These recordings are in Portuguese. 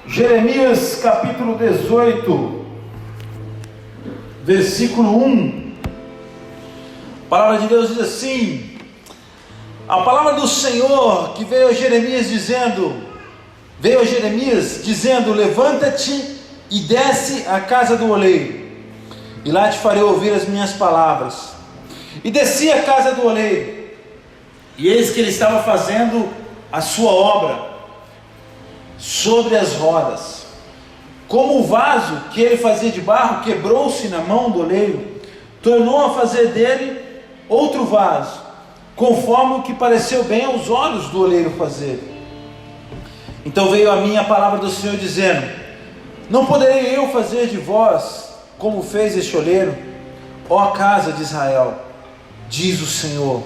Jeremias capítulo 18, versículo 1. A palavra de Deus diz assim: a palavra do Senhor que veio a Jeremias dizendo: levanta-te e desce à casa do oleiro, e lá te farei ouvir as minhas palavras. E desci à casa do oleiro, e eis que ele estava fazendo a sua obra sobre as rodas. Como o vaso que ele fazia de barro quebrou-se na mão do oleiro, tornou a fazer dele outro vaso, conforme o que pareceu bem aos olhos do oleiro fazer. Então veio a mim a palavra do Senhor dizendo: não poderei eu fazer de vós como fez este oleiro, ó casa de Israel? Diz o Senhor: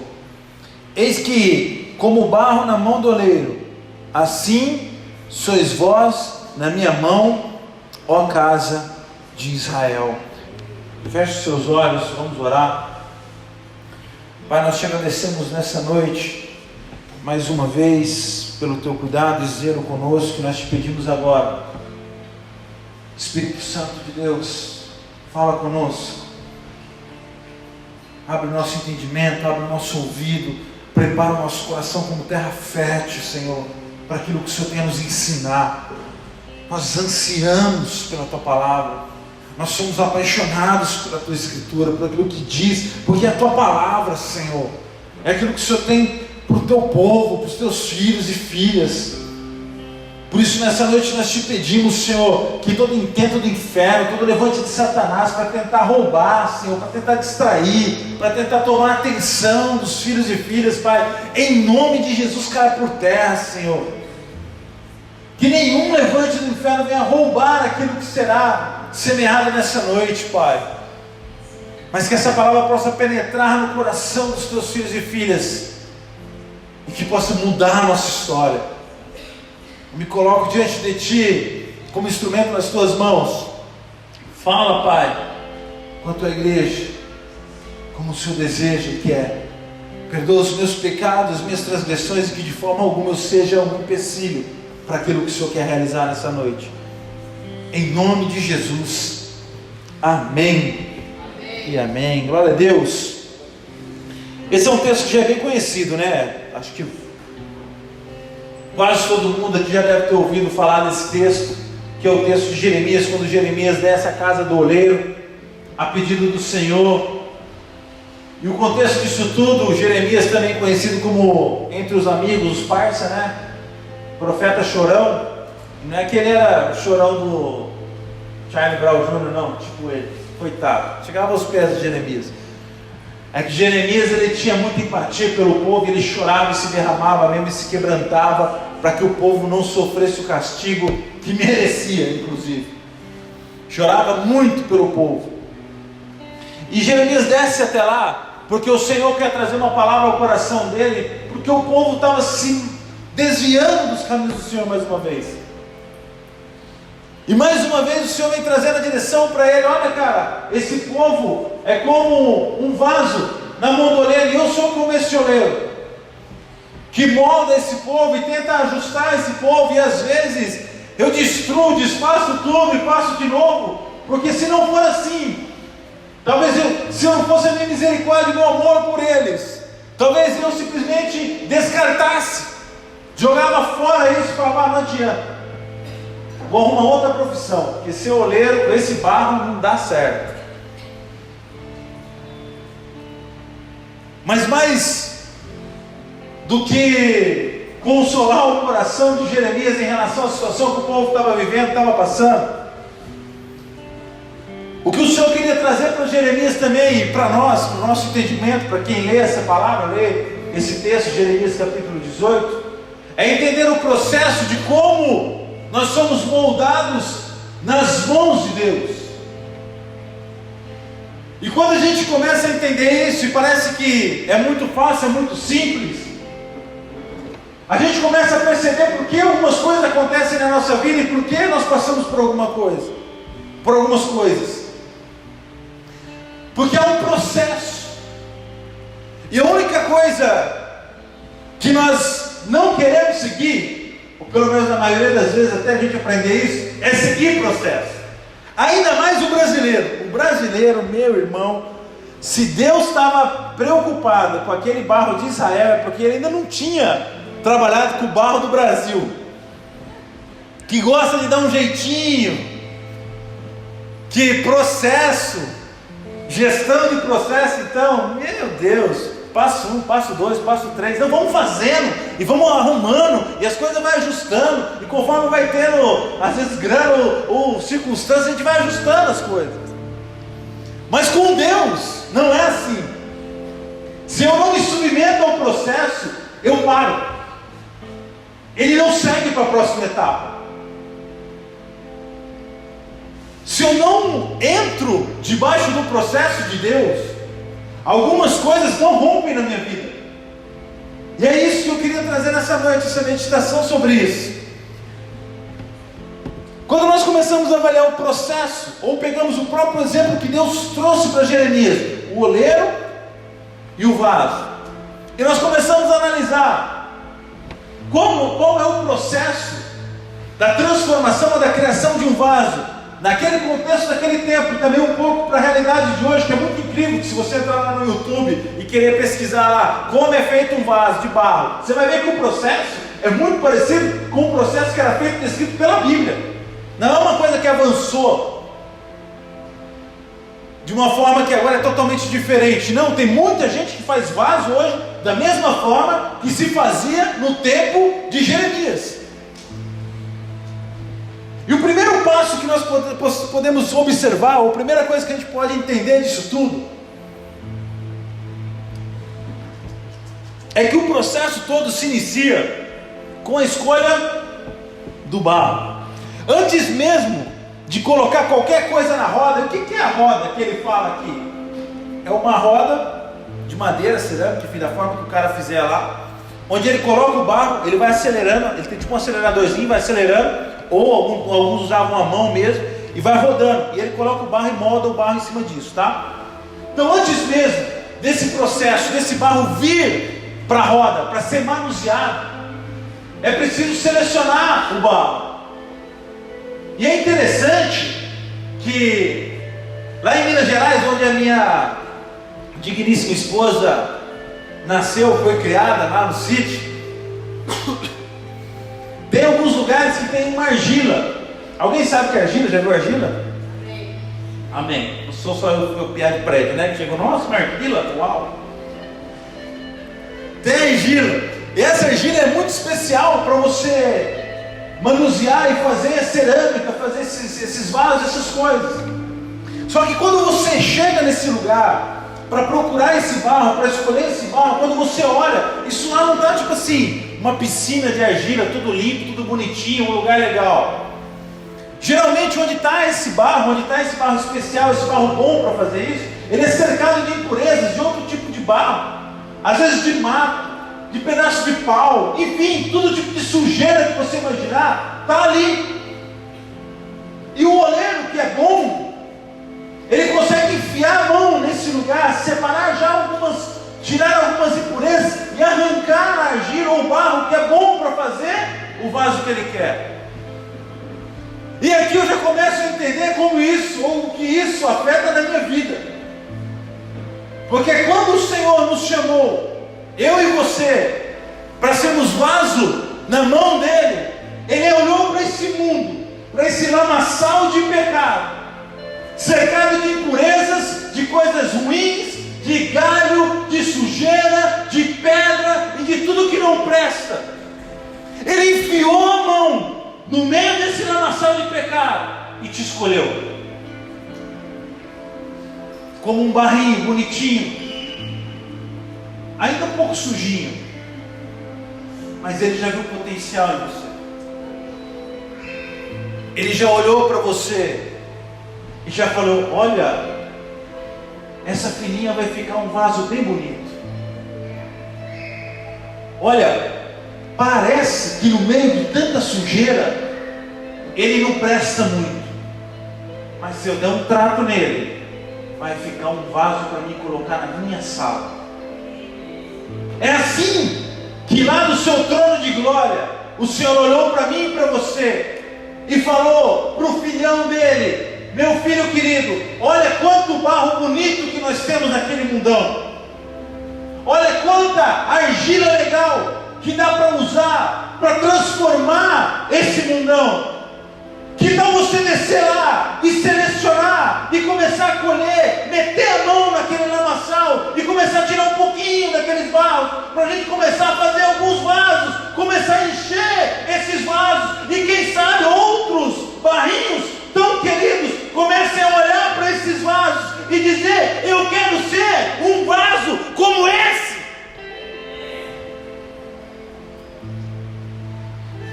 eis que, como o barro na mão do oleiro, assim sois vós na minha mão, ó casa de Israel. Feche os seus olhos, vamos orar. Pai, nós te agradecemos nessa noite, mais uma vez, pelo teu cuidado e zelo conosco. Nós te pedimos agora, Espírito Santo de Deus, fala conosco, abre o nosso entendimento, abre o nosso ouvido, prepara o nosso coração como terra fértil, Senhor, para aquilo que o Senhor tem a nos ensinar. Nós ansiamos pela tua palavra, nós somos apaixonados pela tua escritura, por aquilo que diz, porque a tua palavra, Senhor, é aquilo que o Senhor tem para o teu povo, para os teus filhos e filhas. Por isso nessa noite nós te pedimos, Senhor, que todo intento do inferno, todo levante de Satanás para tentar roubar, Senhor, para tentar distrair, para tentar tomar a atenção dos filhos e filhas, Pai, em nome de Jesus, caia por terra, Senhor. Que nenhum levante do inferno venha roubar aquilo que será semeado nessa noite, Pai, mas que essa palavra possa penetrar no coração dos teus filhos e filhas, e que possa mudar a nossa história. Eu me coloco diante de Ti como instrumento nas Tuas mãos. Fala, Pai, com a Tua igreja, como o Senhor deseja e quer. Perdoa os meus pecados, as minhas transgressões, e que de forma alguma eu seja um empecilho para aquilo que o Senhor quer realizar nessa noite. Em nome de Jesus, amém, amém. E amém. Glória a Deus. Esse é um texto que já é bem conhecido, né? Acho que quase todo mundo aqui já deve ter ouvido falar desse texto, que é o texto de Jeremias, quando Jeremias desce à casa do oleiro, a pedido do Senhor. E o contexto disso tudo, Jeremias, também conhecido como, entre os amigos, os parça, né? Profeta chorão. Não é que ele era chorão do Charlie Brown Jr., não, tipo ele, coitado, chegava aos pés de Jeremias. É que Jeremias, ele tinha muita empatia pelo povo, ele chorava e se derramava mesmo, e se quebrantava, para que o povo não sofresse o castigo que merecia, inclusive. Chorava muito pelo povo. E Jeremias desce até lá, porque o Senhor quer trazer uma palavra ao coração dele, porque o povo estava se desviando dos caminhos do Senhor mais uma vez. E mais uma vez o Senhor vem trazendo a direção para ele: olha, cara, esse povo é como um vaso na mão do oleiro, e eu sou como esse oleiro, que molda esse povo e tenta ajustar esse povo, e às vezes eu destruo, desfaço tudo e faço de novo, porque se não for assim, talvez se eu não fosse a minha misericórdia e meu amor por eles, talvez eu simplesmente descartasse, jogava fora isso e falava: não adianta, vou arrumar outra profissão, porque ser oleiro com esse barro não dá certo. Mas mais do que consolar o coração de Jeremias em relação à situação que o povo estava vivendo, estava passando, o que o Senhor queria trazer para Jeremias também, e para nós, para o nosso entendimento, para quem lê essa palavra, lê esse texto, Jeremias capítulo 18, é entender o processo de como nós somos moldados nas mãos de Deus. E quando a gente começa a entender isso, e parece que é muito fácil, é muito simples, a gente começa a perceber por que algumas coisas acontecem na nossa vida e por que nós passamos por algumas coisas. Porque é um processo. E a única coisa que nós não queremos seguir, o pelo menos na maioria das vezes, até a gente aprender isso, é seguir processo. Ainda mais o brasileiro. O brasileiro, meu irmão, se Deus estava preocupado com aquele barro de Israel, é porque ele ainda não tinha trabalhado com o barro do Brasil, que gosta de dar um jeitinho, que processo, gestão de processo, então, meu Deus, passo 1, passo 2, passo 3, então vamos fazendo, e vamos arrumando, e as coisas vai ajustando, e conforme vai tendo, às vezes grana ou circunstâncias, a gente vai ajustando as coisas. Mas com Deus, não é assim. Se eu não me submeto ao processo, eu paro. Ele não segue para a próxima etapa. Se eu não entro debaixo do processo de Deus, algumas coisas não rompem na minha vida. E é isso que eu queria trazer nessa noite, essa meditação sobre isso. Quando nós começamos a avaliar o processo, ou pegamos o próprio exemplo que Deus trouxe para Jeremias, o oleiro e o vaso, e nós começamos a analisar qual é o processo da transformação ou da criação de um vaso, naquele contexto daquele tempo, e também um pouco para a realidade de hoje, que é muito incrível, que se você entrar lá no YouTube e querer pesquisar lá, como é feito um vaso de barro, você vai ver que o processo é muito parecido com o processo que era feito e descrito pela Bíblia. Não é uma coisa que avançou de uma forma que agora é totalmente diferente. Não, tem muita gente que faz vaso hoje da mesma forma que se fazia no tempo de Jeremias. E o primeiro passo que nós podemos observar, ou a primeira coisa que a gente pode entender disso tudo, é que o processo todo se inicia com a escolha do barro. Antes mesmo de colocar qualquer coisa na roda, o que é a roda que ele fala aqui? É uma roda de madeira, cerâmica, enfim, da forma que o cara fizer lá, onde ele coloca o barro, ele vai acelerando, ele tem tipo um aceleradorzinho, vai acelerando, ou alguns usavam a mão mesmo, e vai rodando, e ele coloca o barro e molda o barro em cima disso, tá? Então antes mesmo desse processo, desse barro vir para a roda, para ser manuseado, é preciso selecionar o barro. E é interessante que lá em Minas Gerais, onde a minha digníssima esposa nasceu, foi criada lá no sítio, tem alguns lugares que tem uma argila. Alguém sabe o que é argila? Já viu argila? Amém. Amém. Não sou só eu piar de prédio, né? Que chegou, nossa, uma argila, uau. Tem argila. E essa argila é muito especial para você manusear e fazer cerâmica, fazer esses vasos, essas coisas. Só que quando você chega nesse lugar para procurar esse barro, para escolher esse barro, quando você olha, isso lá não está tipo assim, uma piscina de argila, tudo limpo, tudo bonitinho, um lugar legal. Geralmente onde está esse barro especial, esse barro bom para fazer isso, ele é cercado de impurezas, de outro tipo de barro, às vezes de mato, de pedaço de pau, enfim, todo tipo de sujeira que você imaginar, está ali. E o oleiro que é bom, ele consegue enfiar a mão nesse lugar, separar tirar algumas impurezas e arrancar a argila ou o barro que é bom para fazer o vaso que ele quer. E aqui eu já começo a entender como isso, ou o que isso afeta na minha vida. Porque quando o Senhor nos chamou, eu e você, para sermos vaso na mão dele, ele olhou para esse mundo, para esse lamaçal de pecado, cercado de impurezas, de coisas ruins, de galho, de sujeira, de pedra e de tudo que não presta. Ele enfiou a mão no meio desse lamaçal de pecado e te escolheu como um barrinho bonitinho, ainda um pouco sujinho, mas ele já viu o potencial em você. Ele já olhou para você e já falou: olha, essa filhinha vai ficar um vaso bem bonito. Olha, parece que no meio de tanta sujeira ele não presta muito, mas se eu der um trato nele, vai ficar um vaso para mim colocar na minha sala. É assim que lá do seu trono de glória o Senhor olhou para mim e para você e falou para o filhão dele: meu filho querido, olha quanto barro bonito que nós temos naquele mundão. Olha quanta argila legal que dá para usar para transformar esse mundão. Que tal você descer lá e selecionar e começar a colher, meter a mão naquele lamaçal e começar a tirar um pouquinho daqueles vasos, para a gente começar a fazer alguns vasos, começar a encher esses vasos, e quem sabe outros barrinhos tão queridos comecem a olhar para esses vasos e dizer: eu quero ser um vaso como esse.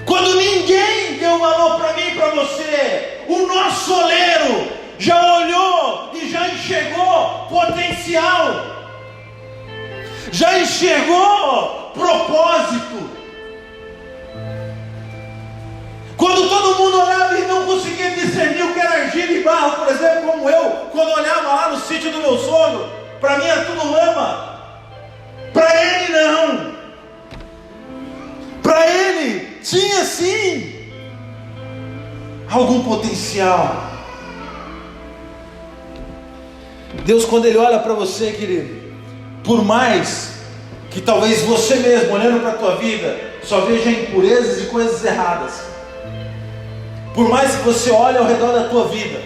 Quando ninguém deu valor para mim e para você, o nosso oleiro já olhou e já enxergou potencial, já enxergou propósito. Quando todo mundo olhava e não conseguia discernir o que era argila e barro, por exemplo, como eu, quando olhava lá no sítio do meu sogro, para mim era tudo lama. Para ele não. Para ele tinha sim algum potencial. Deus, quando Ele olha para você, querido, por mais que talvez você mesmo, olhando para a tua vida, só veja impurezas e coisas erradas, por mais que você olhe ao redor da tua vida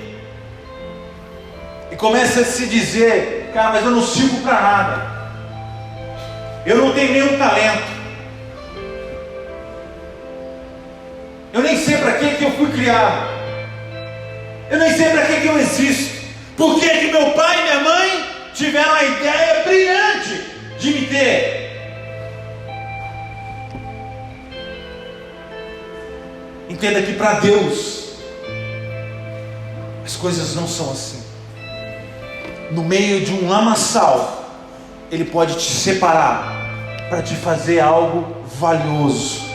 e comece a se dizer: cara, mas eu não sirvo para nada, eu não tenho nenhum talento, eu nem sei para que eu fui criado, eu nem sei para que eu existo, por que meu pai e minha mãe tiveram a ideia brilhante de me ter? Entenda que para Deus as coisas não são assim. No meio de um lamaçal, Ele pode te separar para te fazer algo valioso,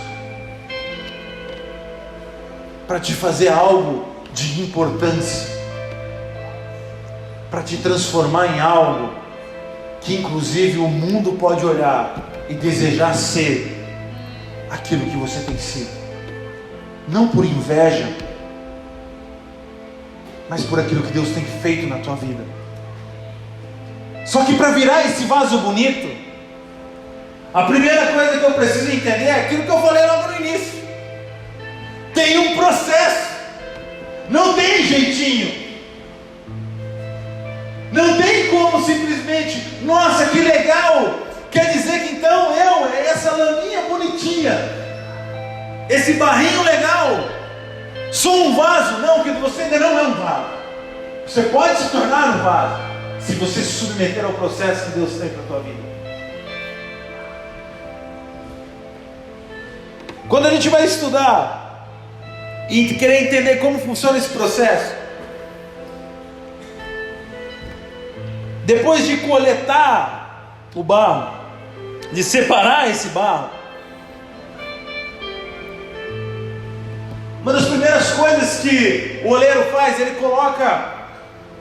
para te fazer algo de importância, para te transformar em algo que inclusive o mundo pode olhar e desejar ser aquilo que você tem sido. Não por inveja, mas por aquilo que Deus tem feito na tua vida. Só que para virar esse vaso bonito, a primeira coisa que eu preciso entender é aquilo que eu falei logo no início. Tem um processo, não tem jeitinho, não tem como simplesmente: nossa, que legal, quer dizer que então essa laminha bonitinha, esse barrinho legal, sou um vaso. Não, que você ainda não é um vaso. Você pode se tornar um vaso se você se submeter ao processo que Deus tem para a tua vida. Quando a gente vai estudar e querer entender como funciona esse processo, depois de coletar o barro, de separar esse barro, uma das primeiras coisas que o oleiro faz, ele coloca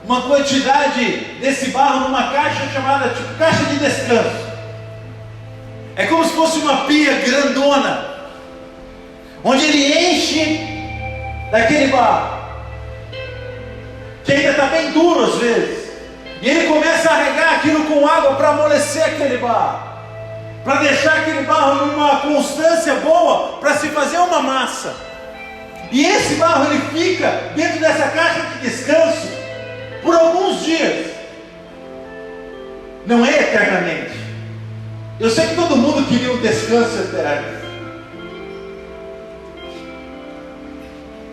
uma quantidade desse barro numa caixa chamada tipo caixa de descanso. É como se fosse uma pia grandona, onde ele enche daquele barro, que ainda está bem duro às vezes, e ele começa a regar aquilo com água para amolecer aquele barro, para deixar aquele barro numa constância boa, para se fazer uma massa. E esse barro ele fica dentro dessa caixa de descanso por alguns dias, não é eternamente. Eu sei que todo mundo queria um descanso eterno.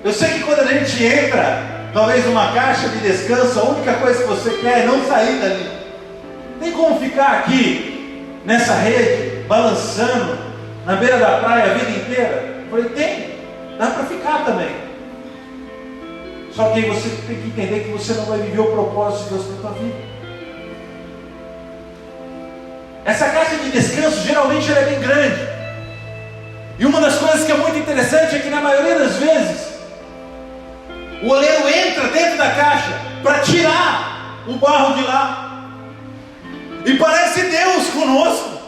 Eu sei que quando a gente entra, talvez numa caixa de descanso, a única coisa que você quer é não sair dali. Tem como ficar aqui nessa rede, balançando na beira da praia a vida inteira? Eu falei: tem, dá para ficar também. Só que aí você tem que entender que você não vai viver o propósito de Deus para a tua vida. Essa caixa de descanso geralmente ela é bem grande. E uma das coisas que é muito interessante é que na maioria das vezes o oleiro entra dentro da caixa para tirar o barro de lá. E parece Deus conosco,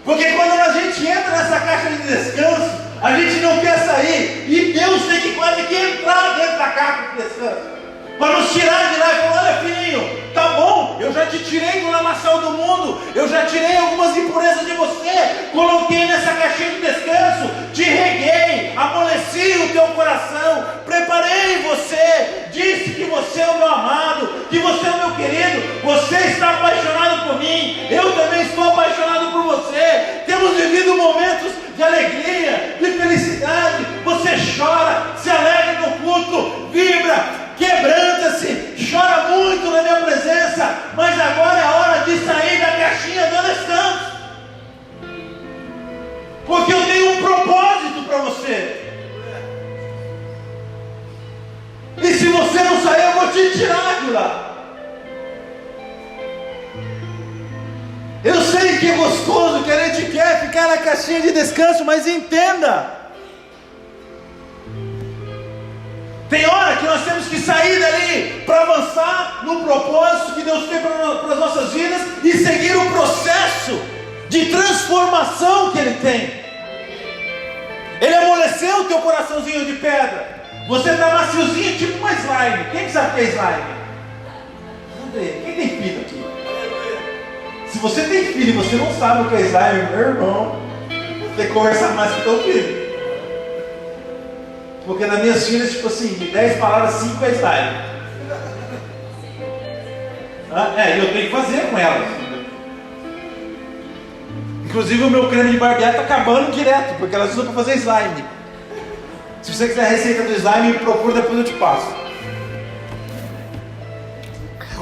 porque quando a gente entra nessa caixa de descanso, A gente não quer sair, e Deus tem que quase que entrar dentro da casa de descanso, para nos tirar de lá e falar: olha, filhinho, tá bom, eu já te tirei do lamaçal do mundo, eu já tirei algumas impurezas de você, coloquei nessa caixinha de descanso, te reguei, amoleci o teu coração, preparei você, disse que você é o meu amado, que você é o meu querido, você está apaixonado por mim, eu também estou apaixonado por você, temos vivido momentos de alegria, de felicidade, você chora, se alegra no culto, vibra, quebranta-se, chora muito na minha presença, mas agora é hora de sair da caixinha do descanso, porque eu tenho um propósito para você, e se você não sair, eu vou te tirar de lá. Eu sei que é gostoso, que a gente quer ficar na caixinha de descanso, mas entenda, tem hora que nós temos que sair dali para avançar no propósito que Deus tem para as nossas vidas e seguir o processo de transformação que Ele tem. Ele amoleceu o teu coraçãozinho de pedra, você está maciozinho, tipo uma slime. Quem sabe o que é slime? Quem tem filho aqui? Se você tem filho e você não sabe o que é slime, meu irmão, você tem que conversar mais com o teu filho. Porque nas minhas filhas, tipo assim, de 10 palavras, 5 é slime. E eu tenho que fazer com elas. Inclusive o meu creme de barbear está acabando direto, porque elas usam para fazer slime. Se você quiser a receita do slime, me procura, depois eu te passo.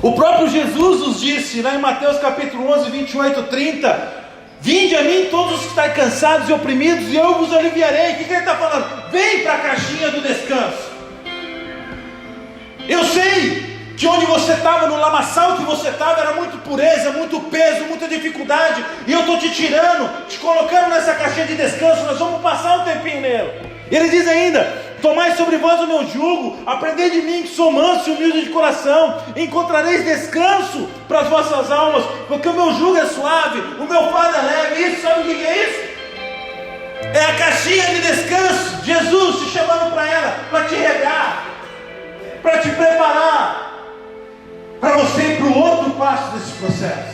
O próprio Jesus nos disse, lá em Mateus capítulo 11, 28, 30... vinde a mim todos os que estáis cansados e oprimidos, e eu vos aliviarei. O que ele está falando? Vem para a caixinha do descanso. Eu sei que onde você estava, no lamaçal que você estava, era muito pureza, muito peso, muita dificuldade, e eu estou te tirando, te colocando nessa caixinha de descanso. Nós vamos passar um tempinho nele. Ele diz ainda: tomai sobre vós o meu jugo, aprendei de mim, que sou manso e humilde de coração, encontrareis descanso para as vossas almas, porque o meu jugo é suave, o meu fardo é leve. Isso, sabe o que é isso? É a caixinha de descanso, Jesus te chamando para ela, para te regar, para te preparar, para você ir para o outro passo desse processo.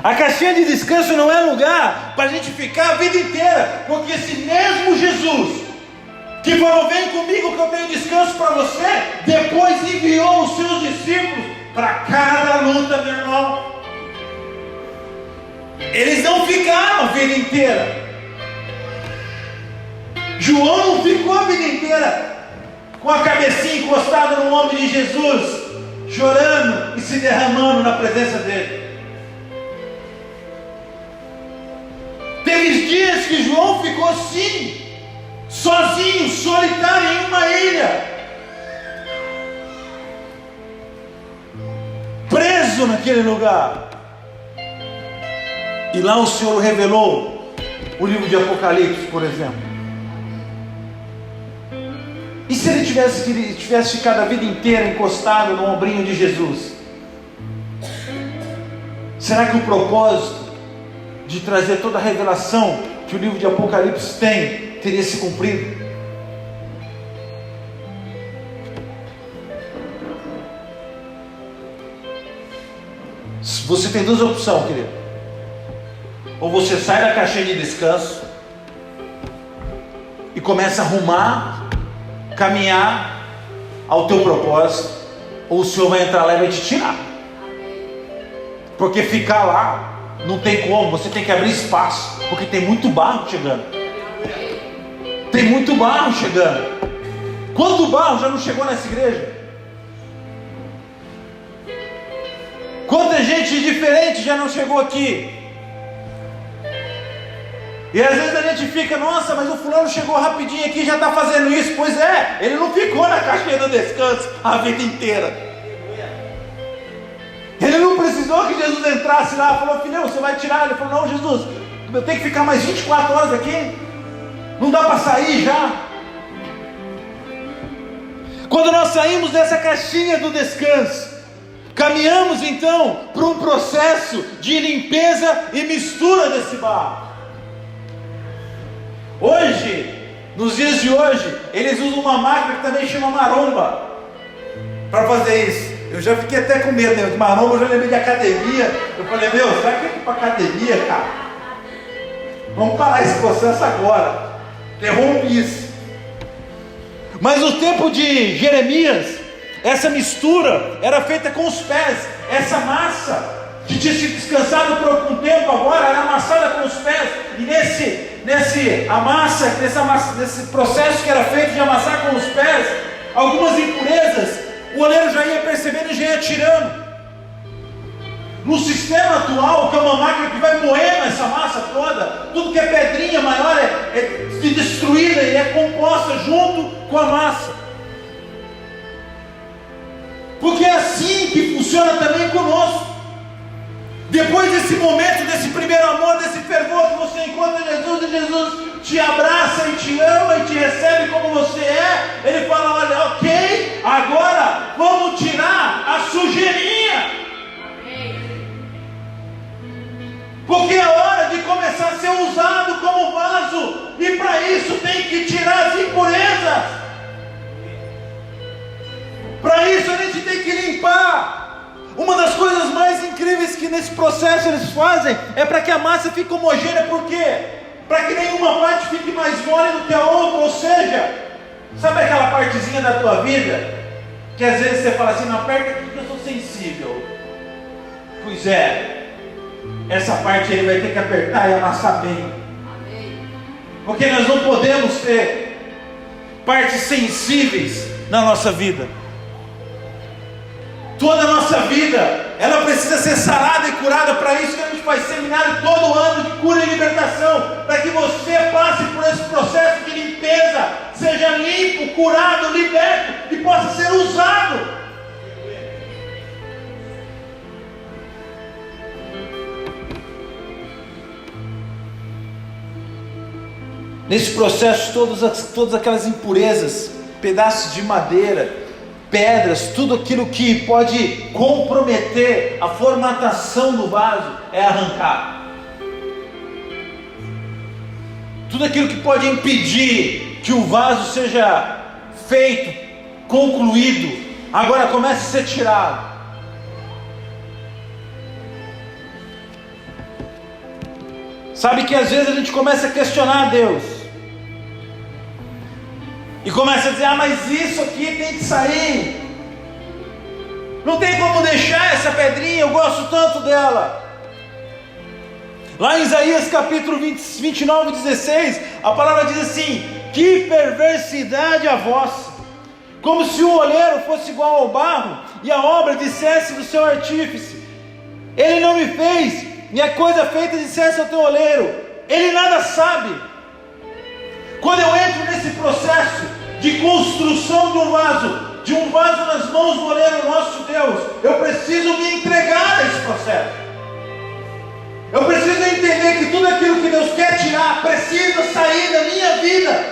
A caixinha de descanso não é lugar para a gente ficar a vida inteira, porque esse mesmo Jesus que falou: vem comigo que eu tenho descanso para você, depois enviou os seus discípulos para cada luta, meu irmão. Eles não ficaram a vida inteira. João não ficou a vida inteira com a cabecinha encostada no ombro de Jesus, chorando e se derramando na presença dele. Teve dias que João ficou assim, sozinho, solitário em uma ilha, preso naquele lugar. E lá o Senhor revelou o livro de Apocalipse, por exemplo. E se ele tivesse ficado a vida inteira encostado no ombrinho de Jesus? Será que o propósito de trazer toda a revelação que o livro de Apocalipse tem teria se cumprido? Você tem duas opções, querido. Ou você sai da caixinha de descanso e começa a arrumar, caminhar ao teu propósito, ou o Senhor vai entrar lá e vai te tirar. Porque ficar lá não tem como, você tem que abrir espaço, porque tem muito barro chegando. Tem muito barro chegando. Quanto barro já não chegou nessa igreja? Quanta gente diferente já não chegou aqui? E às vezes a gente fica: nossa, mas o fulano chegou rapidinho aqui e já está fazendo isso. Pois é, ele não ficou na caixinha do descanso a vida inteira. Ele não precisou que Jesus entrasse lá e falou: filhão, você vai tirar? Ele falou: não, Jesus, eu tenho que ficar mais 24 horas aqui, não dá para sair já. Quando nós saímos dessa caixinha do descanso, caminhamos então para um processo de limpeza e mistura desse barro. Hoje, nos dias de hoje, eles usam uma máquina que também chama maromba para fazer isso. Eu já fiquei até com medo, né? De maromba, eu já lembrei de academia. Eu falei, meu, será que é para academia, cara? Vamos parar esse processo agora. Interrompe isso. Mas no tempo de Jeremias, essa mistura era feita com os pés. Essa massa que tinha sido descansado por algum tempo, agora era amassada com os pés. E nesse processo que era feito de amassar com os pés, algumas impurezas o oleiro já ia percebendo e já ia tirando. No sistema atual, que é uma máquina que vai moendo essa massa toda, tudo que é pedrinha maior é destruída e é composta junto com a massa. Porque é assim que funciona também conosco. Depois desse momento, desse primeiro amor, desse fervor que você encontra Jesus, e Jesus te abraça e te ama e te recebe como você é, Ele fala, olha, ok, agora vamos tirar a sujeirinha. Porque é hora de começar a ser usado como vaso, e para isso tem que tirar as impurezas. Para isso a gente tem que limpar. Uma das coisas mais incríveis que nesse processo eles fazem é para que a massa fique homogênea. Por quê? Para que nenhuma parte fique mais mole do que a outra. Ou seja, sabe aquela partezinha da tua vida que às vezes você fala assim, não, aperta aqui que eu sou sensível. Pois é, essa parte aí vai ter que apertar e amassar bem. Porque nós não podemos ter partes sensíveis na nossa vida. Toda a nossa vida, ela precisa ser sarada e curada. Para isso que a gente faz seminário todo ano de cura e libertação, para que você passe por esse processo de limpeza, seja limpo, curado, liberto e possa ser usado. Nesse processo, todas aquelas impurezas, pedaços de madeira, pedras, tudo aquilo que pode comprometer a formatação do vaso é arrancado. Tudo aquilo que pode impedir que o vaso seja feito, concluído, agora começa a ser tirado. Sabe que às vezes a gente começa a questionar a Deus e começa a dizer, mas isso aqui tem que sair, não tem como deixar essa pedrinha, eu gosto tanto dela. Lá em Isaías capítulo 29, 16, a palavra diz assim, que perversidade a vossa, como se o oleiro fosse igual ao barro, e a obra dissesse do seu artífice, ele não me fez, e a coisa feita dissesse ao teu oleiro, ele nada sabe. Quando eu entro nesse processo de construção de um vaso nas mãos do oleiro nosso Deus, eu preciso me entregar a esse processo. Eu preciso entender que tudo aquilo que Deus quer tirar precisa sair da minha vida.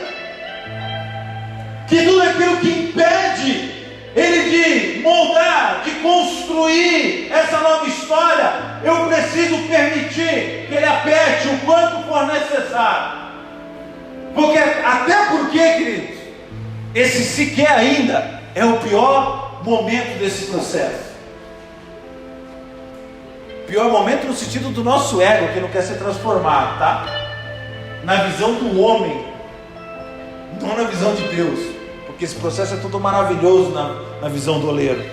Que tudo aquilo que impede Ele de moldar, de construir essa nova história, eu preciso permitir que Ele aperte o quanto for necessário. Até porque, queridos, esse sequer ainda é o pior momento desse processo. Pior momento no sentido do nosso ego, que não quer ser transformado, tá? Na visão do homem, não na visão de Deus, porque esse processo é todo maravilhoso na visão do oleiro.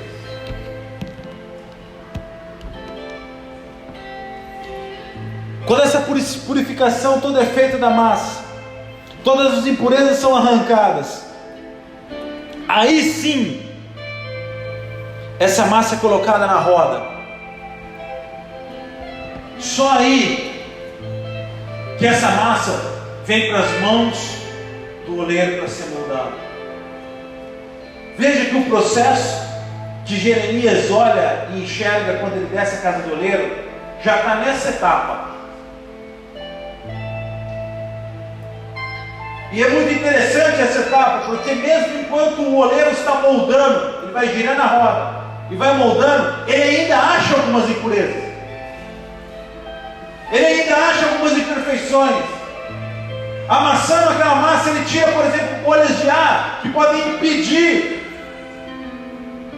Quando essa purificação toda é feita da massa, todas as impurezas são arrancadas, aí sim, essa massa é colocada na roda. Só aí que essa massa vem para as mãos do oleiro para ser moldado. Veja que o processo que Jeremias olha e enxerga quando ele desce a casa do oleiro já está nessa etapa. E é muito interessante essa etapa, porque mesmo enquanto o oleiro está moldando, ele vai girando a roda e vai moldando, ele ainda acha algumas impurezas, ele ainda acha algumas imperfeições. Amassando aquela massa, ele tira, por exemplo, bolhas de ar que podem impedir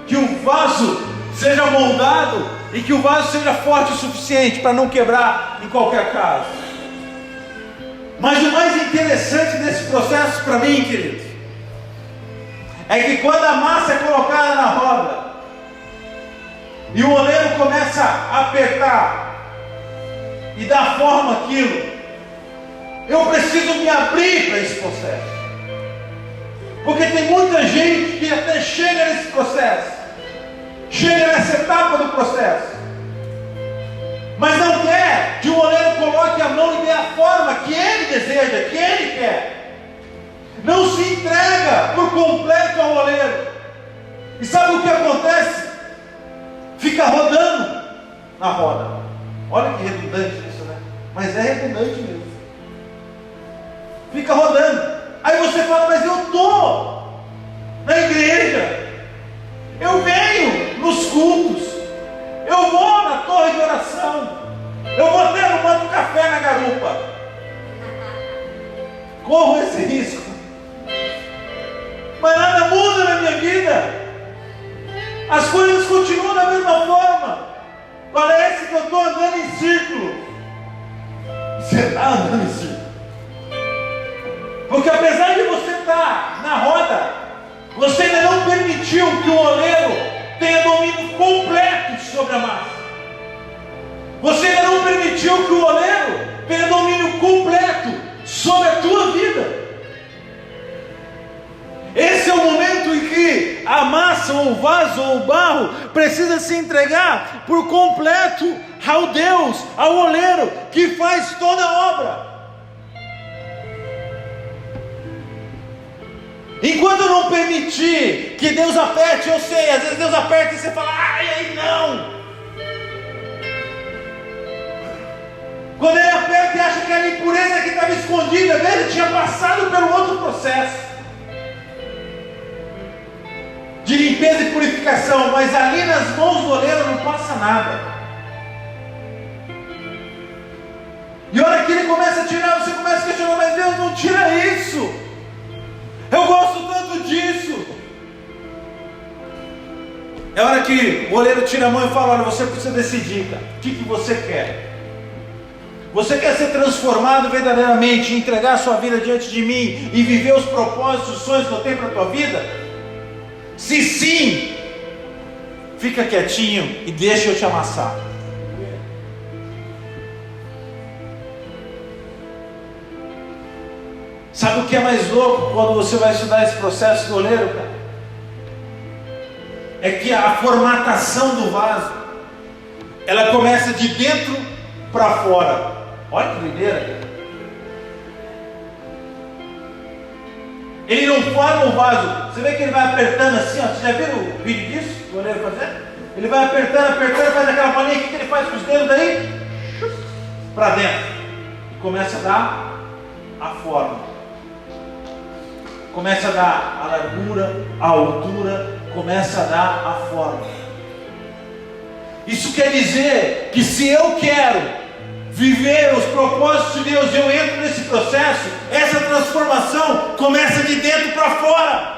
que o vaso seja moldado e que o vaso seja forte o suficiente para não quebrar em qualquer caso. Mas o mais interessante desse processo para mim, querido, é que quando a massa é colocada na roda e o oleiro começa a apertar e dar forma àquilo, eu preciso me abrir para esse processo. Porque tem muita gente que até chega nesse processo, chega nessa etapa do processo, mas não quer que o oleiro coloque a mão e dê a forma que ele deseja, que ele quer. Não se entrega por completo ao oleiro. E sabe o que acontece? Fica rodando na roda. Olha que redundante isso, né? Mas é redundante mesmo. Fica rodando. Aí você fala, mas eu estou na igreja, eu venho nos cultos, eu vou na torre de oração, eu vou até no Manto Café na garupa. Corro esse risco, mas nada muda na minha vida, as coisas continuam da mesma forma. Parece que eu estou andando em círculo. Você está andando em círculo, porque apesar de você estar na roda, você ainda não permitiu que o oleiro tenha domínio completo sobre a massa. Você ainda não permitiu que o oleiro tenha domínio completo sobre a tua vida. Esse é o momento em que a massa, ou o vaso, ou o barro precisa se entregar por completo ao Deus, ao oleiro que faz toda a obra. Enquanto eu não permitir que Deus aperte, eu sei, às vezes Deus aperta e você fala, ai, aí não. Quando ele aperta e acha que a impureza que estava escondida dele tinha passado pelo outro processo de limpeza e purificação, mas ali nas mãos do oleiro não passa nada. E a hora que ele começa a tirar, você começa a questionar, mas Deus não tira isso. Eu gosto tanto disso. É hora que o oleiro tira a mão e fala, olha, você precisa decidir, cara, o que você quer? Você quer ser transformado verdadeiramente, entregar a sua vida diante de mim e viver os propósitos, os sonhos que eu tenho para a tua vida? Se sim, fica quietinho e deixa eu te amassar. Sabe o que é mais louco quando você vai estudar esse processo do oleiro, cara? É que a formatação do vaso, ela começa de dentro para fora. Olha que doideira, cara. Ele não forma o vaso. Você vê que ele vai apertando assim, ó. Você já viu o vídeo disso? O oleiro fazendo? Ele vai apertando, faz aquela bolinha. O que ele faz com os dedos aí? Para dentro. E começa a dar a forma. Começa a dar a largura, a altura, começa a dar a forma. Isso quer dizer que se eu quero viver os propósitos de Deus, eu entro nesse processo, essa transformação começa de dentro para fora.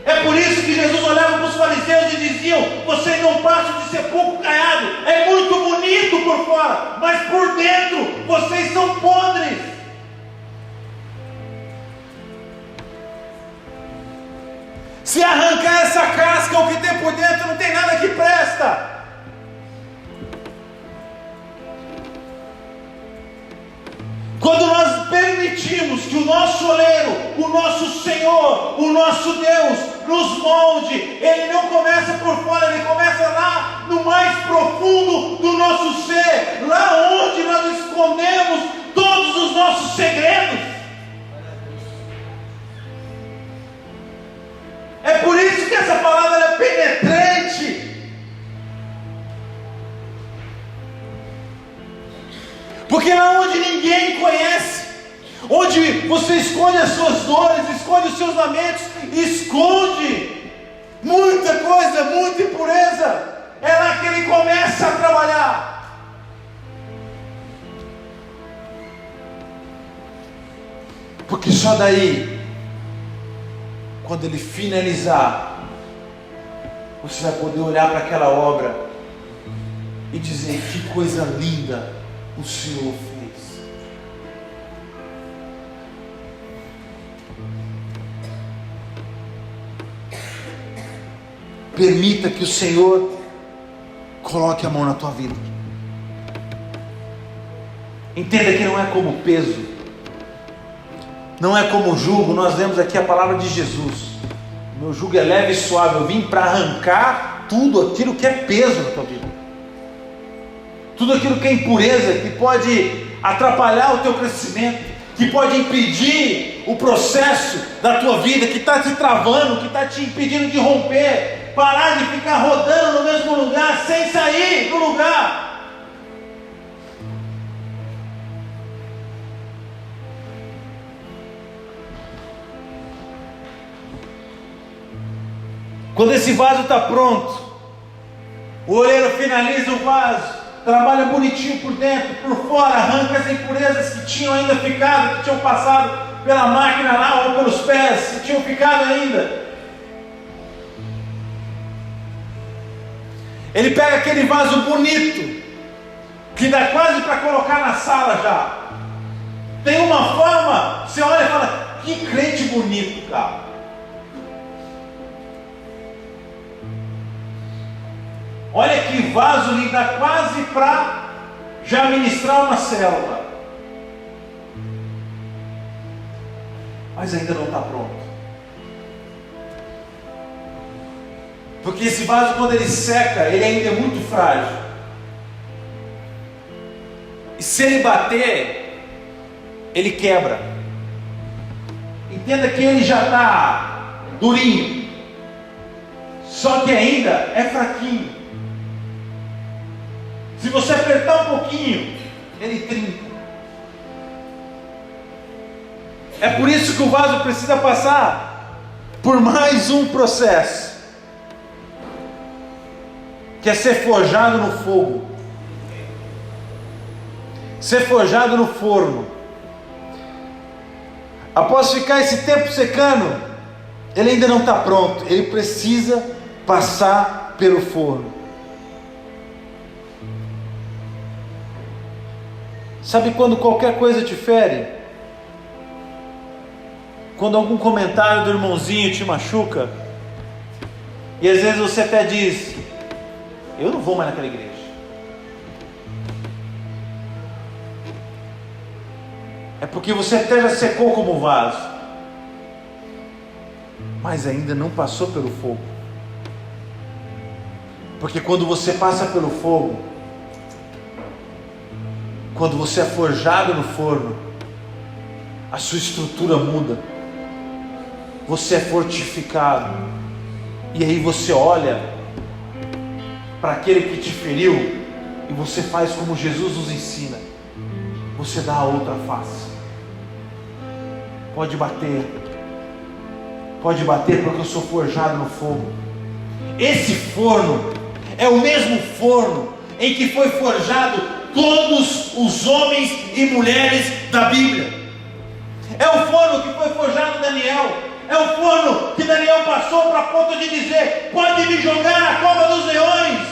É por isso que Jesus olhava para os fariseus e diziam, vocês não passam de sepulcro caiado, é muito bonito por fora, mas por dentro vocês são podres. Se arrancar essa casca, o que tem por dentro não tem nada que presta. Quando nós permitimos que o nosso oleiro, o nosso Senhor, o nosso Deus nos molde, Ele não começa por fora, Ele começa lá no mais profundo do nosso ser, lá onde nós escondemos todos os nossos segredos. É por isso que essa palavra é penetrante. Porque lá onde ninguém conhece, onde você esconde as suas dores, esconde os seus lamentos, esconde muita coisa, muita impureza, é lá que Ele começa a trabalhar. Porque só daí, quando ele finalizar, você vai poder olhar para aquela obra e dizer: que coisa linda o Senhor fez. Permita que o Senhor coloque a mão na tua vida. Entenda que não é como peso, não é como jugo. Nós lemos aqui a palavra de Jesus: meu jugo é leve e suave. Eu vim para arrancar tudo aquilo que é peso na tua vida, tudo aquilo que é impureza, que pode atrapalhar o teu crescimento, que pode impedir o processo da tua vida, que está te travando, que está te impedindo de romper. Parar de ficar rodando no mesmo lugar, sem sair do lugar. Quando esse vaso está pronto, o oleiro finaliza o vaso, trabalha bonitinho por dentro, por fora, arranca as impurezas que tinham ainda ficado, que tinham passado pela máquina lá, ou pelos pés, que tinham ficado ainda. Ele pega aquele vaso bonito, que dá quase para colocar na sala já. Tem uma forma, você olha e fala: que crente bonito, cara. Olha que vaso lhe dá quase para já ministrar uma célula. Mas ainda não está pronto. Porque esse vaso, quando ele seca, ele ainda é muito frágil. E se ele bater, ele quebra. Entenda que ele já está durinho, só que ainda é fraquinho. Se você apertar um pouquinho, ele trinca. É por isso que o vaso precisa passar por mais um processo, que é ser forjado no fogo, ser forjado no forno. Após ficar esse tempo secando, ele ainda não está pronto, ele precisa passar pelo forno. Sabe quando qualquer coisa te fere? Quando algum comentário do irmãozinho te machuca, e às vezes você até diz: eu não vou mais naquela igreja. É porque você até já secou como vaso, mas ainda não passou pelo fogo. Porque quando você passa pelo fogo, quando você é forjado no forno, a sua estrutura muda. Você é fortificado. E aí você olha para aquele que te feriu e você faz como Jesus nos ensina. Você dá a outra face. Pode bater porque eu sou forjado no fogo. Esse forno é o mesmo forno em que foi forjado todos os homens e mulheres da Bíblia. É o forno que foi forjado Daniel. É o forno que Daniel passou para ponto de dizer: pode me jogar na cova dos leões.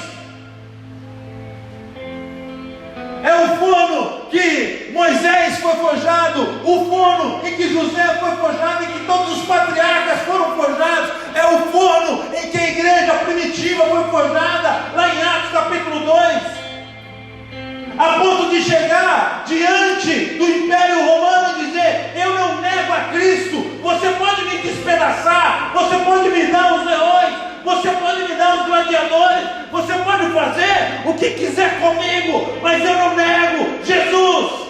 É o forno que Moisés foi forjado, o forno em que José foi forjado, em que todos os patriarcas foram forjados. É o forno em que a igreja primitiva foi forjada, lá em Atos capítulo 2. A ponto de chegar diante do Império Romano e dizer: eu não nego a Cristo, você pode me despedaçar, você pode me dar os leões, você pode me dar os gladiadores, você pode fazer o que quiser comigo, mas eu não nego Jesus.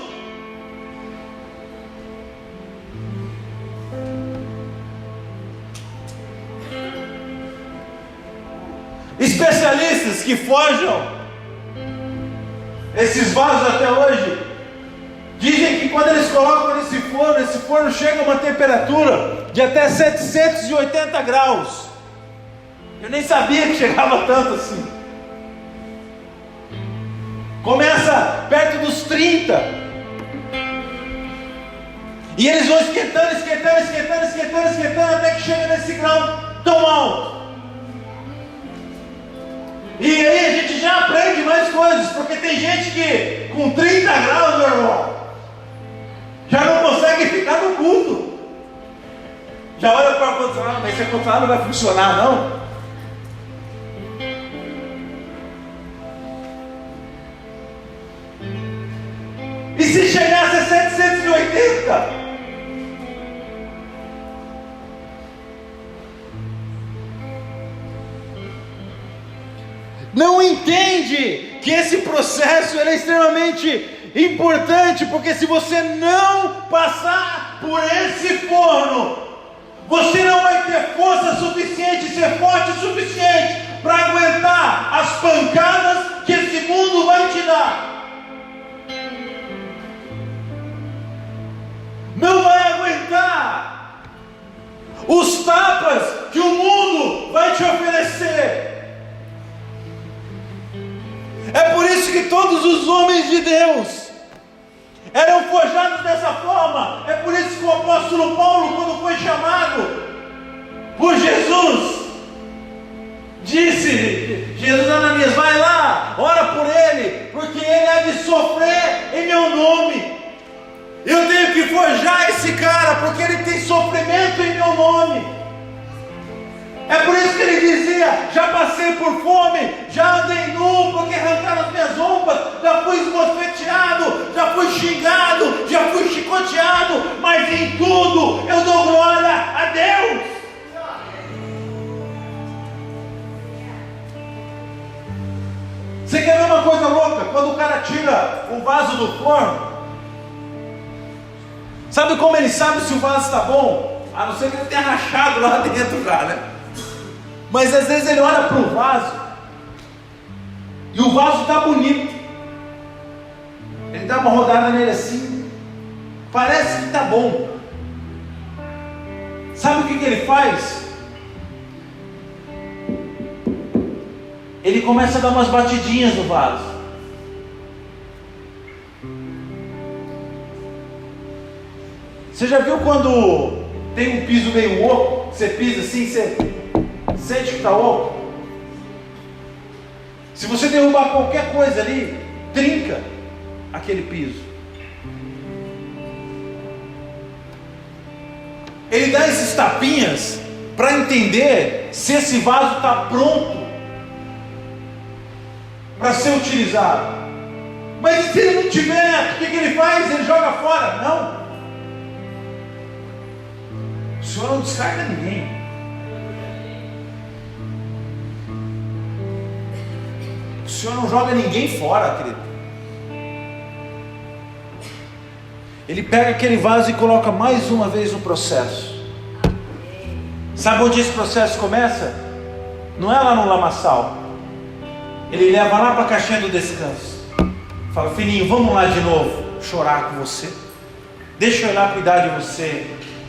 Especialistas que forjam esses vasos até hoje dizem que quando eles colocam esse forno chega a uma temperatura de até 780 graus. Eu nem sabia que chegava tanto assim. Começa perto dos 30. E eles vão esquentando, até que chega nesse grau tão alto. E aí a gente já aprende mais coisas, porque tem gente que com 30 graus, meu irmão, já não consegue ficar no culto. Já olha para o ar-condicionado, mas esse ar-condicionado não vai funcionar não. E se chegasse a 780? Não entende que esse processo é extremamente importante, porque se você não passar por esse forno, você não vai ter força suficiente, ser forte o suficiente para aguentar as pancadas que esse mundo vai te dar. Não vai aguentar os tapas que o mundo vai te oferecer. É por isso que todos os homens de Deus eram forjados dessa forma. É por isso que o apóstolo Paulo, quando foi chamado por Jesus, disse: Jesus, Ananias, vai lá, ora por ele, porque ele há de sofrer em meu nome. Eu tenho que forjar esse cara, porque ele tem sofrimento em meu nome. É por isso que ele dizia: já passei por fome, já andei nu, porque arrancaram as minhas roupas, já fui esbofeteado, já fui xingado, já fui chicoteado, mas em tudo eu dou glória a Deus. Você quer ver uma coisa louca? Quando o cara tira o vaso do forno, sabe como ele sabe se o vaso está bom? A não ser que ele tenha rachado lá dentro já, né? Mas às vezes ele olha para o vaso e o vaso está bonito. Ele dá uma rodada nele assim, parece que está bom. Sabe o que ele faz? Ele começa a dar umas batidinhas no vaso. Você já viu quando tem um piso meio oco? Você pisa assim, você sente que está oco? Se você derrubar qualquer coisa ali, trinca aquele piso. Ele dá esses tapinhas para entender se esse vaso está pronto para ser utilizado. Mas se ele não tiver, o que ele faz? Ele joga fora? Não. O Senhor não descarta ninguém. O Senhor não joga ninguém fora, querido. Ele pega aquele vaso e coloca mais uma vez no processo. Sabe onde esse processo começa? Não é lá no lamaçal. Ele leva lá para a caixinha do descanso. Fala: filhinho, vamos lá de novo chorar com você. Deixa eu ir lá cuidar de você,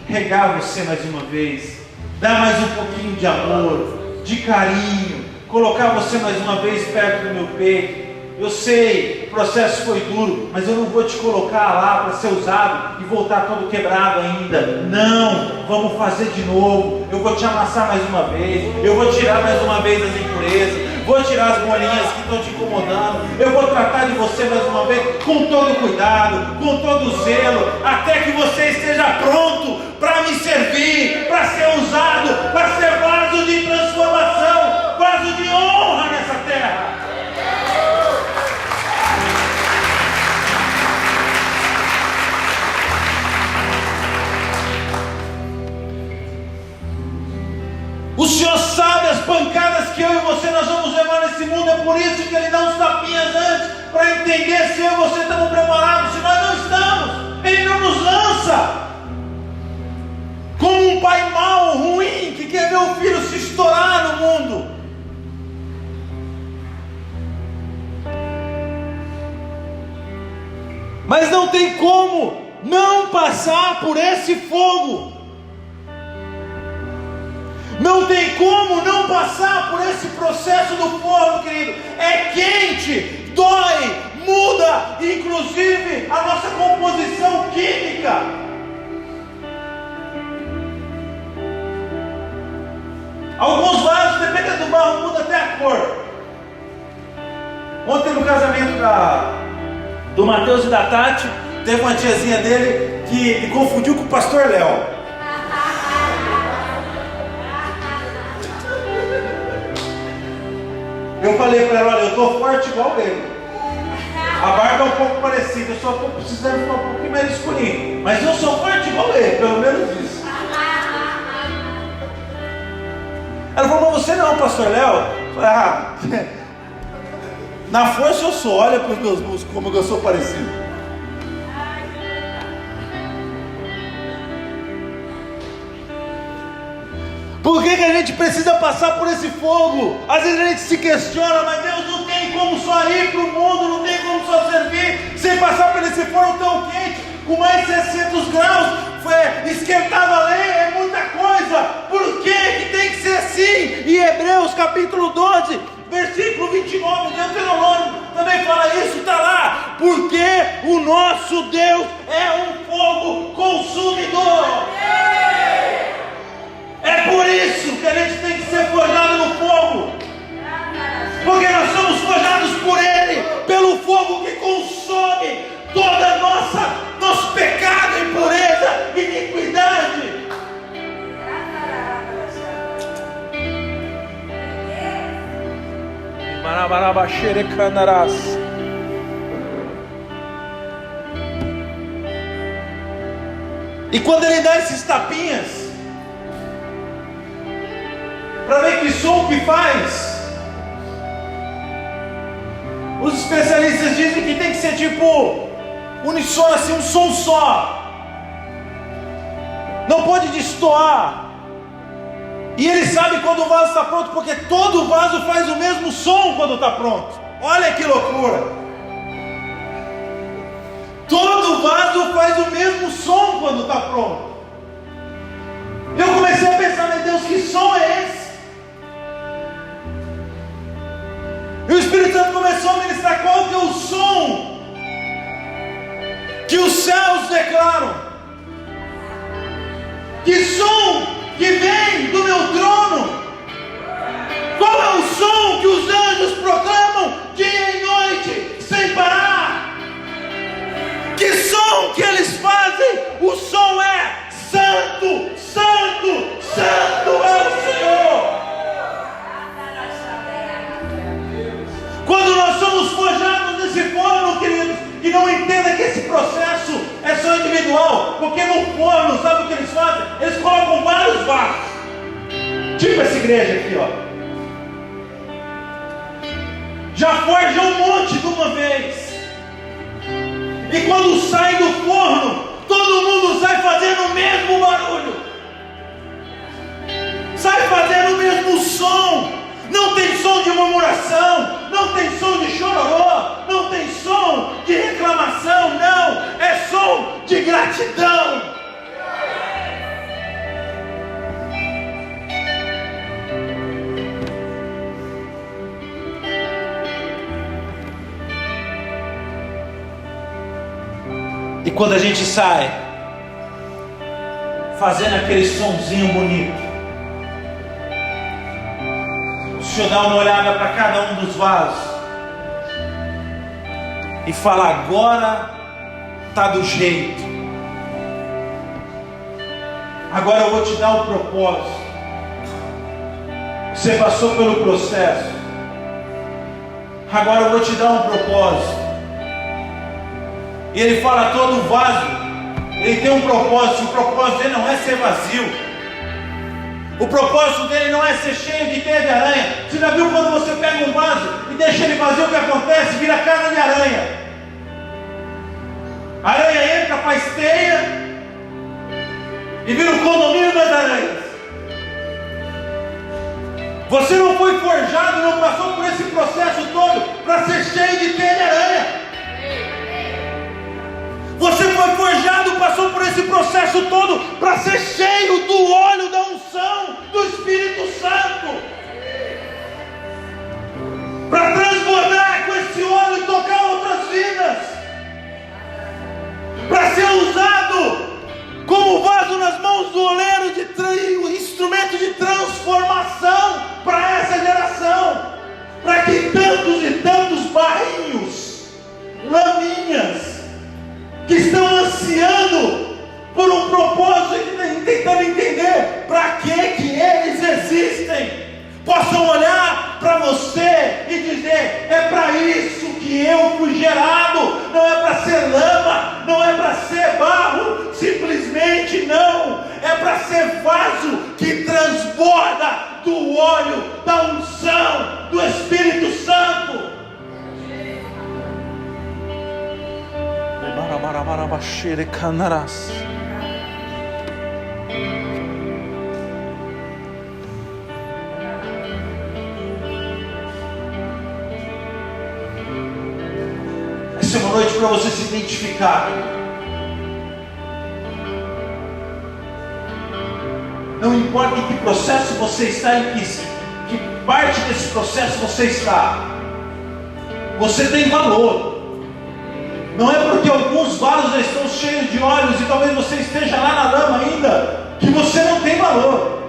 regar você mais uma vez, dar mais um pouquinho de amor, de carinho, colocar você mais uma vez perto do meu peito. Eu sei, o processo foi duro, mas eu não vou te colocar lá para ser usado e voltar todo quebrado ainda. Não, vamos fazer de novo. Eu vou te amassar mais uma vez, eu vou tirar mais uma vez as impurezas, vou tirar as bolinhas que estão te incomodando, eu vou tratar de você mais uma vez com todo cuidado, com todo zelo, até que você esteja pronto para me servir, para ser usado, para ser vaso de transformação, vaso de honra nessa terra. O Senhor sabe as pancadas que eu e você nós vamos levar nesse mundo. É por isso que Ele dá uns tapinhas antes, para entender se eu e você estamos preparados. Se nós não estamos, Ele não nos lança como um pai mau, ruim, que quer ver o filho se estourar no mundo. Mas não tem como não passar por esse fogo. Não tem como não passar por esse processo do forno, querido. É quente, dói, muda, inclusive a nossa composição química. Alguns vasos, dependendo do barro, muda até a cor. Ontem no casamento do Mateus e da Tati, teve uma tiazinha dele que me confundiu com o pastor Léo. Eu falei para ela, olha, eu estou forte igual ele. A barba é um pouco parecida, eu só estou precisando ficar um pouquinho mais escurinho. Mas eu sou forte igual ele, pelo menos isso. Ela falou, mas você não, pastor Léo? Eu falei, na força eu sou, olha para os meus músculos como eu sou parecido. Por que a gente precisa passar por esse fogo? Às vezes a gente se questiona, mas Deus não tem como só ir para o mundo, não tem como só servir sem passar por esse forno tão quente, com mais de 600 graus, foi esquentado a lenha, é muita coisa. Por que tem que ser assim? Em Hebreus capítulo 12, versículo 29, Deuteronômio também fala isso, está lá. Porque o nosso Deus é um fogo consumidor. É por isso que a gente tem que ser forjado no fogo, porque nós somos forjados por Ele, pelo fogo que consome toda nosso pecado, impureza, iniquidade. E quando Ele dá esses tapinhas, para ver que som que faz, os especialistas dizem que tem que ser tipo unissono, assim, um som só, não pode destoar. E ele sabe quando o vaso está pronto, porque todo vaso faz o mesmo som quando está pronto. Olha que loucura! Todo vaso faz o mesmo som quando está pronto. Eu comecei a pensar, meu Deus, que som é esse? E o Espírito Santo começou a ministrar qual que é o som que os céus declaram. Que som que vem do meu trono? Qual é o som que os anjos proclamam dia e noite, sem parar? Que som que eles fazem? O som é Santo, Santo, Santo é o Senhor. Quando nós somos forjados nesse forno, queridos, e não entenda que esse processo é só individual, porque no forno, sabe o que eles fazem? Eles colocam vários vasos, tipo essa igreja aqui, ó. Já forja um monte de uma vez, e quando sai do forno, todo mundo sai fazendo o mesmo barulho, sai fazendo o mesmo som. Não tem som de murmuração, não tem som de chororô, não tem som de reclamação, não, é som de gratidão. E quando a gente sai fazendo aquele sonzinho bonito, o Senhor dá uma olhada para cada um dos vasos e fala, agora está do jeito, agora eu vou te dar um propósito. Você passou pelo processo, agora eu vou te dar um propósito. E Ele fala, todo vaso, ele tem um propósito. O propósito dele não é ser vazio. O propósito dele não é ser cheio de teia de aranha. Você já viu quando você pega um vaso e deixa ele vazio, o que acontece? Vira casa de aranha. A aranha entra, faz teia e vira o condomínio das aranhas. Você não foi forjado, não passou por esse processo todo para ser cheio de teia de aranha. Você foi forjado, passou por esse processo todo para ser cheio do óleo da unção do Espírito Santo, para transbordar com esse óleo e tocar outras vidas, para ser usado como vaso nas mãos do oleiro, instrumento de transformação. do óleo, da unção, do Espírito Santo. Essa é uma noite para você se identificar. Não importa em que processo você está, em que parte desse processo você está, você tem valor. Não é porque alguns vasos já estão cheios de óleos e talvez você esteja lá na lama ainda, que você não tem valor.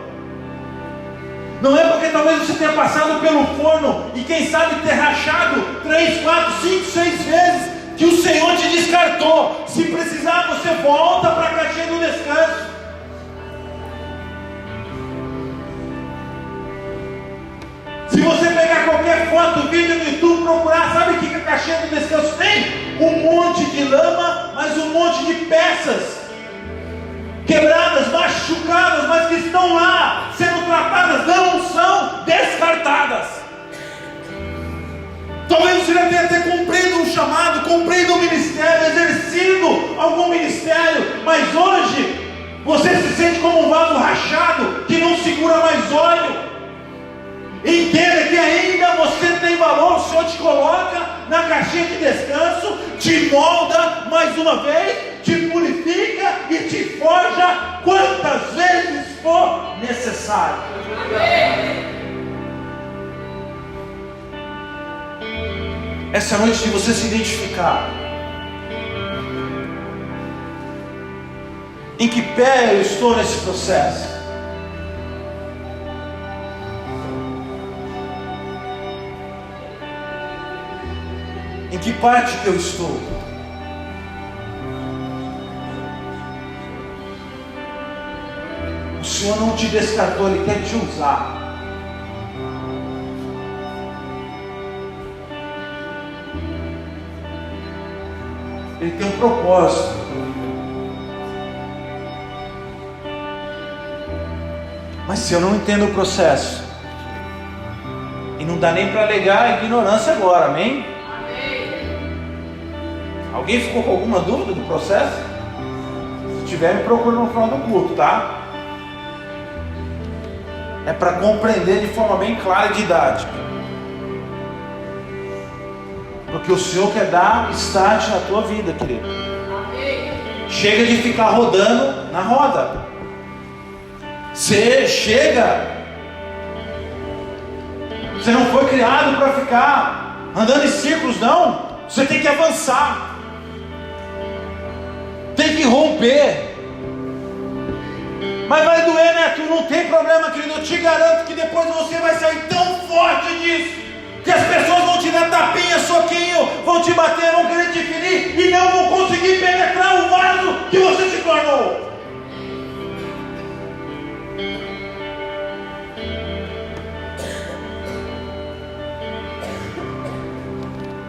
Não é porque talvez você tenha passado pelo forno e quem sabe ter rachado 3, 4, 5, 6 vezes, que o Senhor te descartou. Se precisar, você volta para a caixinha do descanso. Se você pegar qualquer foto, vídeo no YouTube, procurar, sabe o que a caixinha do descanso tem? Um monte de lama, mas um monte de peças quebradas, machucadas, mas que estão lá, sendo tratadas, não são descartadas. Talvez você já tenha até cumprido um chamado, cumprido um ministério, exercido algum ministério, mas hoje você se sente como um vaso rachado, que não segura mais óleo. Entenda que ainda você tem valor. O Senhor te coloca na caixinha de descanso, te molda mais uma vez, te purifica e te forja quantas vezes for necessário. Essa é a noite de você se identificar. Em que pé eu estou nesse processo? Em que parte que eu estou? O Senhor não te descartou, Ele quer te usar. Ele tem um propósito. Mas se eu não entendo o processo, e não dá nem para alegar a ignorância agora, amém? Alguém ficou com alguma dúvida do processo? Se tiver, me procura no final do culto, tá? É para compreender de forma bem clara e didática. Porque o Senhor quer dar start na tua vida, querido. Chega de ficar rodando na roda. Você chega. Você não foi criado para ficar andando em círculos, não. Você tem que avançar. Tem que romper. Mas vai doer, né? Tu não tem problema, querido. Eu te garanto que depois você vai sair tão forte disso, que as pessoas vão te dar tapinha, soquinho, vão te bater, vão querer te ferir e não vão conseguir penetrar o vaso que você se tornou.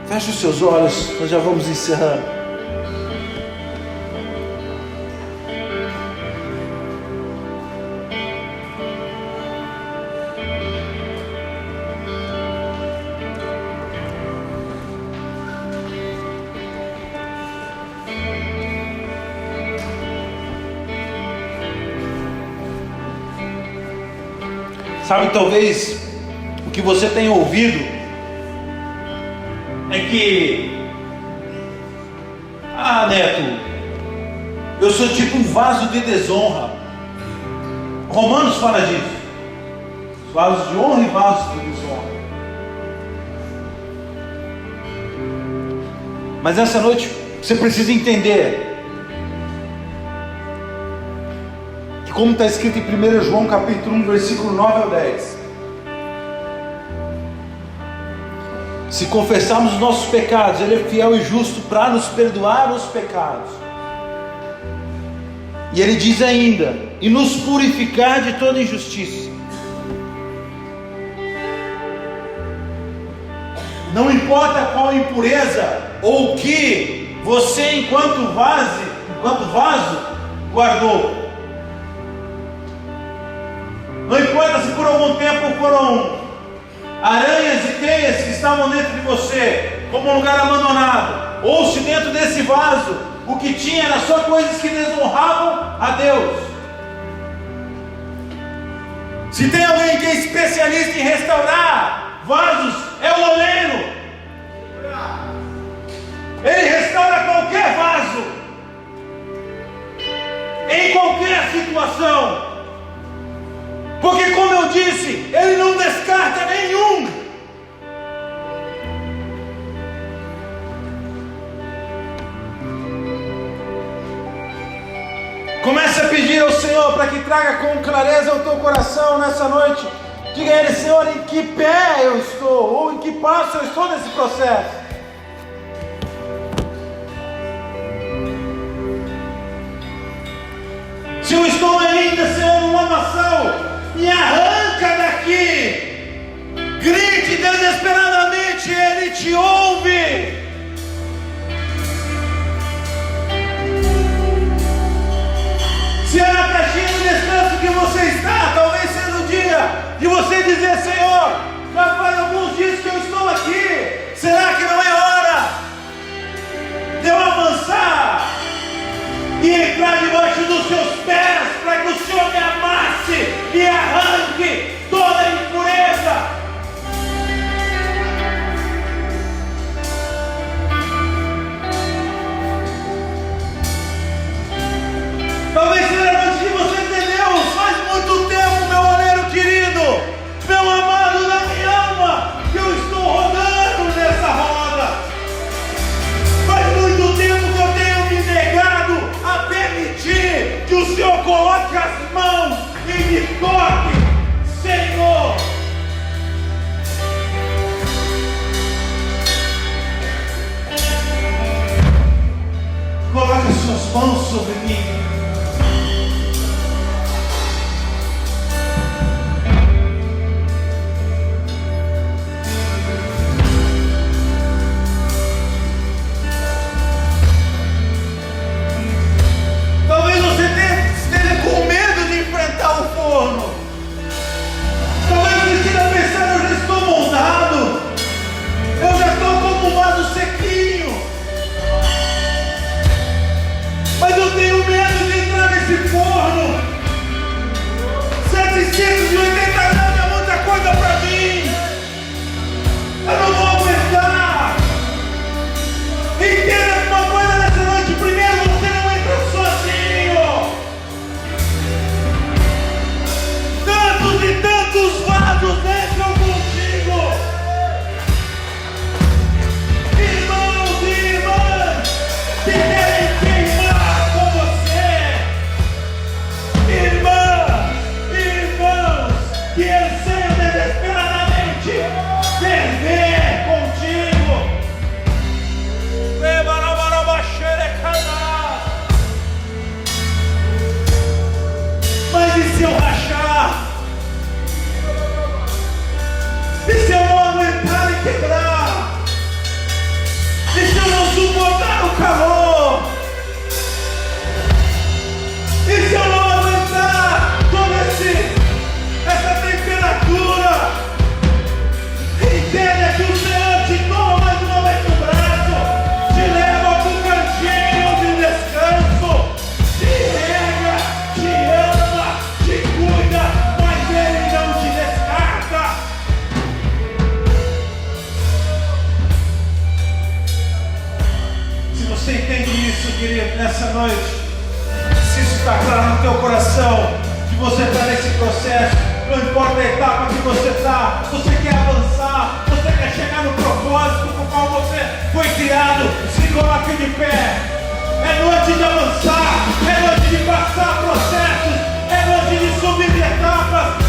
Feche os seus olhos, nós já vamos encerrando. Sabe, talvez o que você tem ouvido é que, Neto, eu sou tipo um vaso de desonra. Romanos fala disso. Vasos de honra e vasos de desonra. Mas essa noite você precisa entender que, como está escrito em 1 João capítulo 1, versículo 9 ao 10, se confessarmos os nossos pecados, Ele é fiel e justo para nos perdoar os pecados. E Ele diz ainda, e nos purificar de toda injustiça. Não importa qual impureza ou o que você, enquanto vaso, guardou. Não importa se por algum tempo foram aranhas e teias que estavam dentro de você, como um lugar abandonado, ou se dentro desse vaso o que tinha era só coisas que desonravam a Deus. Se tem alguém que é especialista em restaurar vasos, é o oleiro. Ele restaura qualquer vaso, em qualquer situação, porque, como eu disse, ele não descarta nenhum. Comece a pedir ao Senhor para que traga com clareza ao teu coração nessa noite. Diga a Ele: Senhor, em que pé eu estou, ou em que passo eu estou nesse processo? Se eu estou ainda, Senhor, num lamaçal, me arranca daqui. Grite desesperadamente, Ele te ouve. Se é na caixinha de descanso que você está, talvez seja o dia de você dizer: Senhor, já faz alguns dias que eu estou aqui, será que não é hora de eu avançar e entrar debaixo dos seus pés, para que o Senhor me amasse e arranque toda a impureza? Talvez seja a noite que você entendeu. Faz muito tempo, meu oleiro querido, meu amado da minha alma, que eu estou rodando nessa roda. Faz muito tempo que eu tenho me negado a permitir que o Senhor coloque as mãos e me toque, Senhor. Coloque as suas mãos sobre mim. Nessa noite, se isso está claro no teu coração, que você está nesse processo, não importa a etapa que você está, você quer avançar, você quer chegar no propósito com o qual você foi criado, se coloque de pé. É noite de avançar, é noite de passar processos, é noite de subir etapas,